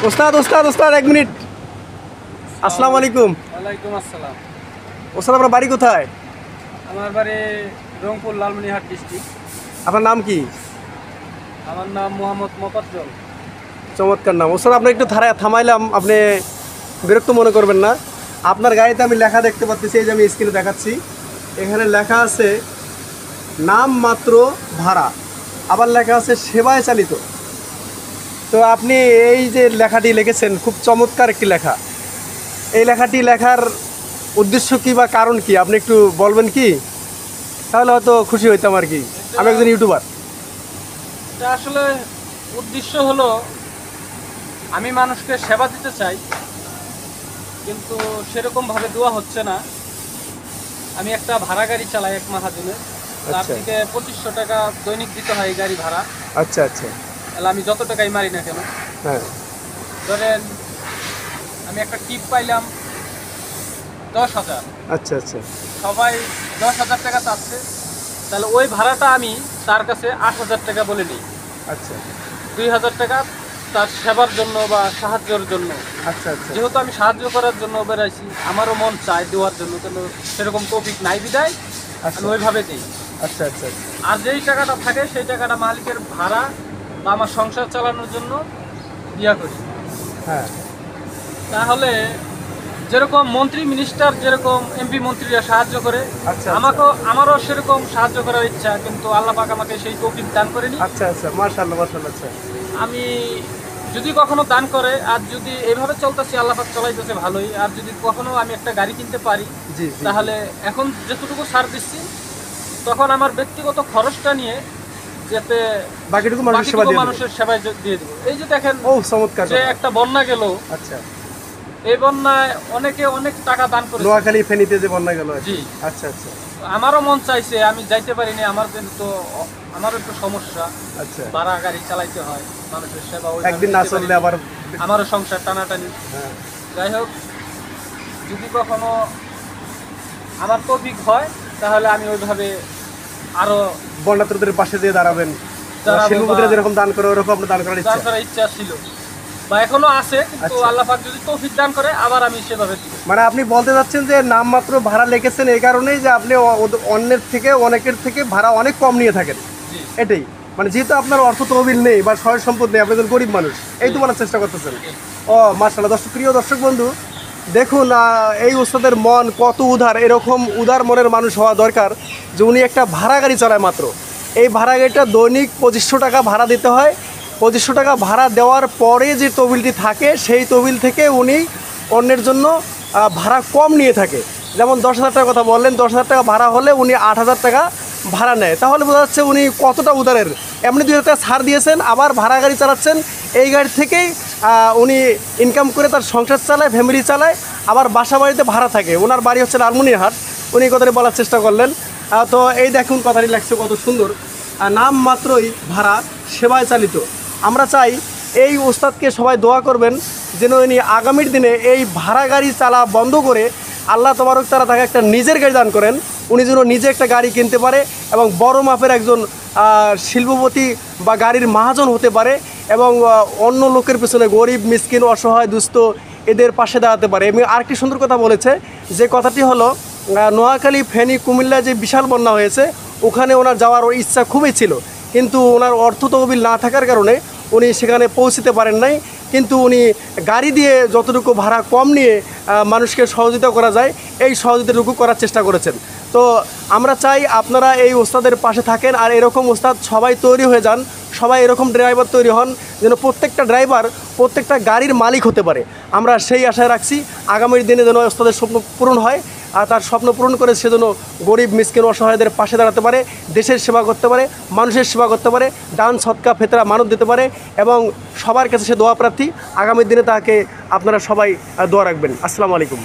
ওস্তাদ ওস্তাদ ওস্তাদ এক মিনিট। আসসালামু আলাইকুম। ওয়ালাইকুম আসসালাম। ওস্তাদ আপনার বাড়ি কোথায়? আমার বাড়ি রংপুর লালমনিরহাট ডিস্ট্রিক্ট। আপনার নাম কি? আমার নাম মোহাম্মদ মোফাজ্জল। চমৎকার নাম। ওস্তাদ আপনার একটু থামাইলাম, আপনি বিরক্ত মনে করবেন না। আপনার গাড়িতে আমি লেখা দেখতে পাচ্ছি, এই যে আমি স্ক্রিনে দেখাচ্ছি, এখানে লেখা আছে নাম মাত্র ভাড়া, আবার লেখা আছে সেবায় চালিত। তো আপনি এই যে লেখাটি লিখেছেন খুব চমৎকার একটি লেখা। এই লেখাটি লেখার উদ্দেশ্য কী বা কারণ কি আপনি একটু বলবেন কি? তাহলে হয়তো খুশি হইতাম আর কি। আমি একজন ইউটিউবার। এটা আসলে উদ্দেশ্য হলো আমি মানুষকে সেবা দিতে চাই, কিন্তু সেরকমভাবে দেওয়া হচ্ছে না। আমি একটা ভাড়া গাড়ি চালাই এক মাহাজনে, তার আচ্ছা। থেকে 2500 টাকা দৈনিক দিতে হয় এই গাড়ি ভাড়া। আচ্ছা আচ্ছা। তাহলে আমি যত টাকাই মারি না কেন, হ্যাঁ। ধরেন আমি একটা টিপ পাইলাম 10,000, আচ্ছা আচ্ছা। সবাই 10,000 টাকা চাচ্ছে, তাহলে ওই ভাড়াটা আমি তার কাছে 8,000 টাকা বলে নিই। আচ্ছা 2,000 টাকা তার সেবার জন্য বা সাহায্যের জন্য। আচ্ছা। আচ্ছা যেহেতু আমি সাহায্য করার জন্য বেরাইছি, আমারও মন চায় দেওয়ার জন্য, কিন্তু সেরকম টপিক নাই বিদায় আমি ওইভাবে দিই। আচ্ছা। আচ্ছা আর যেই টাকাটা থাকে সেই টাকাটা মালিকের ভাড়া বা আমার সংসার চালানোর জন্য দিয়া করি। হ্যাঁ। তাহলে যেরকম মন্ত্রী মিনিস্টার, যেরকম এমপি মন্ত্রীরা সাহায্য করে, আচ্ছা। আমারও সেরকম সাহায্য করার ইচ্ছা, কিন্তু আল্লাহ পাক আমাকে সেই তৌফিক দান করেনি। আচ্ছা আচ্ছা, মাশাআল্লাহ মাশাআল্লাহ। আচ্ছা আমি যদি কখনো দান করে, আর যদি এইভাবে চলতেছি আল্লাহ পাক চলাইতেছে ভালোই, আর যদি কখনো আমি একটা গাড়ি কিনতে পারি, জি জি। তাহলে এখন যতটুকু ছাড় দিচ্ছি তখন আমার ব্যক্তিগত খরচটা নিয়ে যাতে বাকিটুকু মানুষের সেবায় সেবায় দিয়ে দেবো। এই যে দেখেন, ও চমৎকার। যে একটা বন্যা গেল, আচ্ছা। এই বন্যায় অনেকে অনেক টাকা দান করে। নোয়াখালী ফেনীতে যে বন্যা গেল। জি। আচ্ছা আচ্ছা। আমারও মন চাইছে, আমি যাইতে পারিনি, আমার কিন্তু আমারও একটু সমস্যা, আচ্ছা। ভাড়া গাড়ি চালাইতে হয়, মানুষের সেবা একদিন না চললে আবার। আমারও সংসার টানাটানি। হ্যাঁ। যাই হোক, যদি কখনো আমার তৌফিক হয় তাহলে আমি ওইভাবে আরো বন্যাতুরদের পাশে দিয়ে দাঁড়াবেন। দাঁড়াবো, শিল্পপতিরা যেরকম দান করে ওরকম আপনার দান করার দান ইচ্ছা। করার ইচ্ছা ছিল বা এখনো আছে, কিন্তু আচ্ছা। আল্লাহ পাক যদি তৌফিক দান করে আবার আমি সেভাবে দিব। মানে আপনি বলতে চাচ্ছেন যে নামমাত্র ভাড়া লিখেছেন এই কারণেই যে আপনি অন্যের থেকে অনেকের থেকে ভাড়া অনেক কম নিয়ে থাকেন। জি। এটাই মানে, যেহেতু আপনার অর্থ তহবিল নেই বা সয় সম্পদ নেই, আপনি একজন গরিব মানুষ, এই তো বলার চেষ্টা করতেছেন। ও মাশাআল্লাহ। প্রিয় দর্শক বন্ধু, দেখুন এই ওস্তাদের মন কত উদার। এরকম উদার মনের মানুষ হওয়া দরকার যে উনি একটা ভাড়া গাড়ি চালায় মাত্র। এই ভাড়া গাড়িটা দৈনিক 2500 টাকা ভাড়া দিতে হয়। 2500 টাকা ভাড়া দেওয়ার পরে যে তহবিলটি থাকে সেই তহবিল থেকে উনি অন্যের জন্য ভাড়া কম নিয়ে থাকে। যেমন 10,000 টাকার কথা বললেন, 10,000 টাকা ভাড়া হলে উনি 8,000 টাকা ভাড়া নেয়। তাহলে বোঝা যাচ্ছে উনি কতটা উদারের। এমনি 2,000 টাকা ছাড় দিয়েছেন, আবার ভাড়া গাড়ি চালাচ্ছেন। এই গাড়ি থেকেই উনি ইনকাম করে তার সংসার চালায়, ফ্যামিলি চালায়, আবার বাসা বাড়িতে ভাড়া থাকে। ওনার বাড়ি হচ্ছে লালমনিরহাট। উনি কথাটি বলার চেষ্টা করলেন। তো এই দেখুন কথাটি লাগছে কত সুন্দর। নাম মাত্রই ভাড়া, সেবায় চালিত। আমরা চাই এই ওস্তাদকে সবাই দোয়া করবেন যেন উনি আগামীর দিনে এই ভাড়া গাড়ি চালা বন্ধ করে আল্লাহ তবারক তাআলা তাকে একটা নিজের গাড়ি দান করেন। উনি যেন নিজে একটা গাড়ি কিনতে পারে এবং বড় মাপের একজন শিল্পপতি বা গাড়ির মহাজন হতে পারে, এবং অন্য লোকের পেছনে গরিব মিসকিন অসহায় দুস্থ এদের পাশে দাঁড়াতে পারে। এবং আরেকটি সুন্দর কথা বলেছে, যে কথাটি হলো নোয়াখালী ফেনী কুমিল্লা যে বিশাল বন্যা হয়েছে ওখানে ওনার যাওয়ার ইচ্ছা খুবই ছিল, কিন্তু ওনার অর্থ তহবিল না থাকার কারণে উনি সেখানে পৌঁছতে পারেন নাই। কিন্তু উনি গাড়ি দিয়ে যতটুকু ভাড়া কম নিয়ে মানুষকে সহযোগিতা করা যায় এই সহযোগিতাটুকু করার চেষ্টা করেছেন। তো আমরা চাই আপনারা এই ওস্তাদের পাশে থাকেন, আর এরকম ওস্তাদ সবাই তৈরি হয়ে যান, সবাই এরকম ড্রাইভার তৈরি হন যেন প্রত্যেকটা ড্রাইভার প্রত্যেকটা গাড়ির মালিক হতে পারে। আমরা সেই আশায় রাখছি আগামী দিনে যেন ওস্তাদের স্বপ্ন পূরণ হয়, আর তার স্বপ্ন পূরণ করে সেজন্য গরিব মিসকিন অসহায়দের পাশে দাঁড়াতে পারে, দেশের সেবা করতে পারে, মানুষের সেবা করতে পারে, দান সৎকা ফেতরা মানত দিতে পারে, এবং সবার কাছে সে দোয়া প্রার্থী। আগামী দিনে তাকে আপনারা সবাই দোয়া রাখবেন। আসসালামু আলাইকুম।